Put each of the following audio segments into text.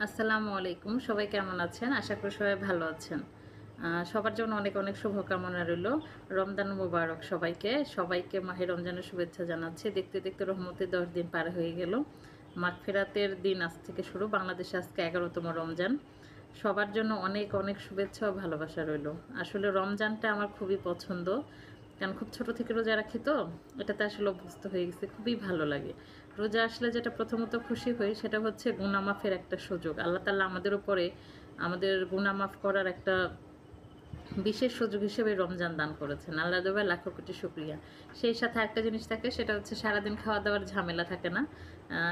আসসালামু আলাইকুম। সবাই কেমন আছেন? আশা করি সবাই ভালো আছেন। সবার জন্য অনেক অনেক শুভকামনা রইলো। রমজান মুবারক সবাইকে। সবাইকে মাহে রমজানের শুভেচ্ছা জানাচ্ছি। দেখতে দেখতে রহমতের ১০ দিন পার হয়ে গেল। মাগফিরাতের দিন আজ থেকে শুরু। বাংলাদেশে আজকে ১১তম রমজান। সবার জন্য অনেক অনেক শুভেচ্ছা ও ভালোবাসা রইলো। আসলে রমজানটা আমার খুবই পছন্দ। কারণ খুব ছোট থেকে রোজা রাখি তো, এটাতে আসলে অভ্যস্ত হয়ে গেছি। খুবই ভালো লাগে। রোজা আসলে যেটা প্রথমত খুশি হই সেটা হচ্ছে গুনাহ মাফের একটা সুযোগ। আল্লাহ তাআলা আমাদের উপরে আমাদের গুনাহ মাফ করার একটা বিশেষ সুযোগ হিসেবে রমজান দান করেছেন। আল্লাহর দরবারে লাখো কোটি শুকরিয়া। সেই সাথে আরেকটা জিনিস থাকে, সেটা হচ্ছে সারাদিন খাওয়া-দাওয়ার ঝামেলা থাকে না।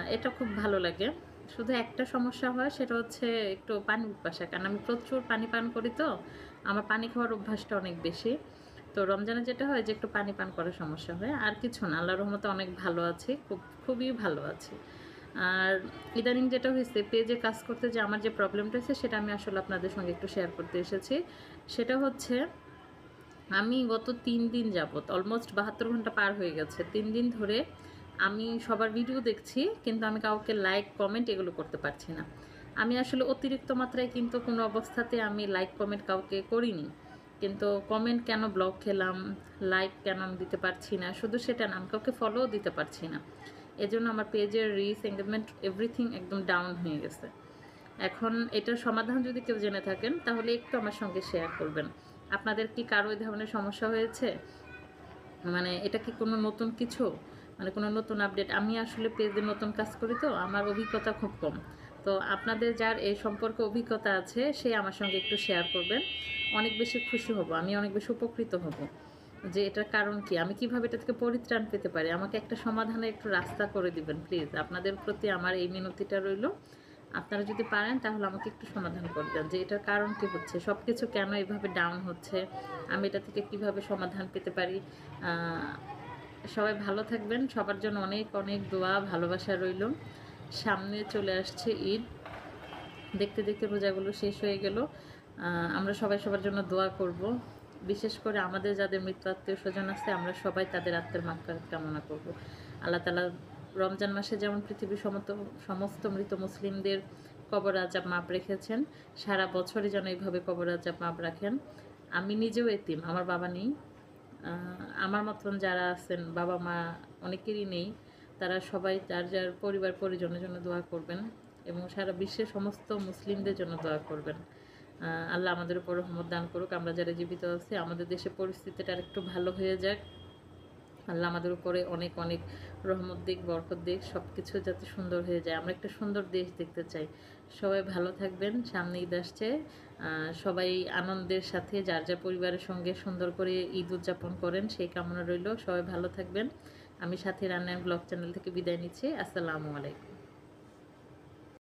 এটা খুব ভালো লাগে। শুধু একটা সমস্যা হয়, সেটা হচ্ছে একটু পানি পিপাসা। কারণ আমি প্রচুর পানি পান করি তো, আমার পানি খাওয়ার অভ্যাসটা অনেক বেশি। তো রমজানে যেটা হয় যে একটু পানি পান করার সমস্যা হয়। আর কিছু না। আল্লাহর রহমতে অনেক ভালো আছি। খুবই ভালো আছি। আর ইদানিং যেটা হয়েছে, পেজে কাজ করতে যে আমার যে প্রবলেমটা হয়েছে, সেটা আমি আসলে আপনাদের সঙ্গে একটু শেয়ার করতে এসেছি। সেটা হচ্ছে, আমি গত ৩ দিন যাবত অলমোস্ট ৭২ ঘন্টা পার হয়ে গেছে। ৩ দিন ধরে আমি সবার ভিডিও দেখছি, কিন্তু আমি কাউকে লাইক, কমেন্ট এগুলো করতে পারছি না। আমি আসলে অতিরিক্ত মাত্রায় কিন্তু কোনো অবস্থাতে আমি লাইক, কমেন্ট কাউকে করিনি। কিন্তু কমেন্ট কেন ব্লক খেলাম, লাইক কেন আমি দিতে পারছি না, শুধু সেটা না, আমি কাউকে ফলোও দিতে পারছি না। এজন্য আমার পেজের রিচ, এঙ্গেজমেন্ট এভরিথিং একদম ডাউন হয়ে গেছে। এখন এটার সমাধান যদি কেউ জেনে থাকেন, তাহলে একটু আমার সঙ্গে শেয়ার করবেন। আপনাদের কি কারো এই ধরনের সমস্যা হয়েছে? মানে এটা কি কোনো নতুন কিছু? মানে কোনো নতুন আপডেট? আমি আসলে পেজে নতুন কাজ করি তো, আমার অভিজ্ঞতা খুব কম। তো আপনাদের যার এই সম্পর্কে অভিজ্ঞতা আছে, সে আমার সঙ্গে একটু শেয়ার করবেন। অনেক বেশি খুশি হব, আমি অনেক বেশি উপকৃত হব। যে এটার কারণ কি? আমি কিভাবে এটা থেকে পরিত্রাণ পেতে পারি? আমাকে একটা সমাধানের একটু রাস্তা করে দিবেন প্লিজ। আপনাদের প্রতি আমার এই মিনতিটা রইলো। আপনারা যদি পারেন তাহলে আমাকে একটু সমাধান করে দেন যে এটার কারণ কি হচ্ছে? সবকিছু কেন এভাবে ডাউন হচ্ছে? আমি এটা থেকে কিভাবে সমাধান পেতে পারি? আ সবাই ভালো থাকবেন। সবার জন্য অনেক অনেক দোয়া, ভালোবাসা রইলো। সামনে চলে আসছে ঈদ। দেখতে দেখতে রোজাগুলো শেষ হয়ে গেল। আমরা সবাই সবার জন্য দোয়া করব। বিশেষ করে আমাদের যাদের মৃত আত্মীয়স্বজন আছে, আমরা সবাই তাদের আত্মার মাগফিরাত কামনা করব। আল্লাহ তাআলা রমজান মাসে যেমন পৃথিবীর সমস্ত মৃত মুসলিমদের কবর আযাব মাপ রেখেছেন, সারা বছরই যেন এইভাবে কবর আযাব মাপ রাখেন। আমি নিজেও এতিম, আমার বাবা নেই। আমার মতন যারা আছেন, বাবা-মা অনেকেরই নেই। তারা সবাই যার যার পরিবার পরিজনের জন্য দোয়া করবেন এবং সারা বিশ্বের সমস্ত মুসলিমদের জন্য দোয়া করবেন। আল্লাহ আমাদের উপর রহমত দান করুক। আমরা যারা জীবিত আছি, আমাদের দেশের পরিস্থিতিটা আরেকটু ভালো হয়ে যাক। আল্লাহ আমাদের উপরে অনেক অনেক রহমত দিক, বরকত দিক। সব কিছু যাতে সুন্দর হয়ে যায়। আমরা একটা সুন্দর দেশ দেখতে চাই। সবাই ভালো থাকবেন। সামনে ঈদ আসছে। সবাই আনন্দের সাথে যার যার পরিবারের সঙ্গে সুন্দর করে ঈদ উদযাপন করেন, সেই কামনা রইল। সবাই ভালো থাকবেন। আমি সাথী রান্নার ব্লগ চ্যানেল থেকে বিদায় নিচ্ছি। আসসালামু আলাইকুম।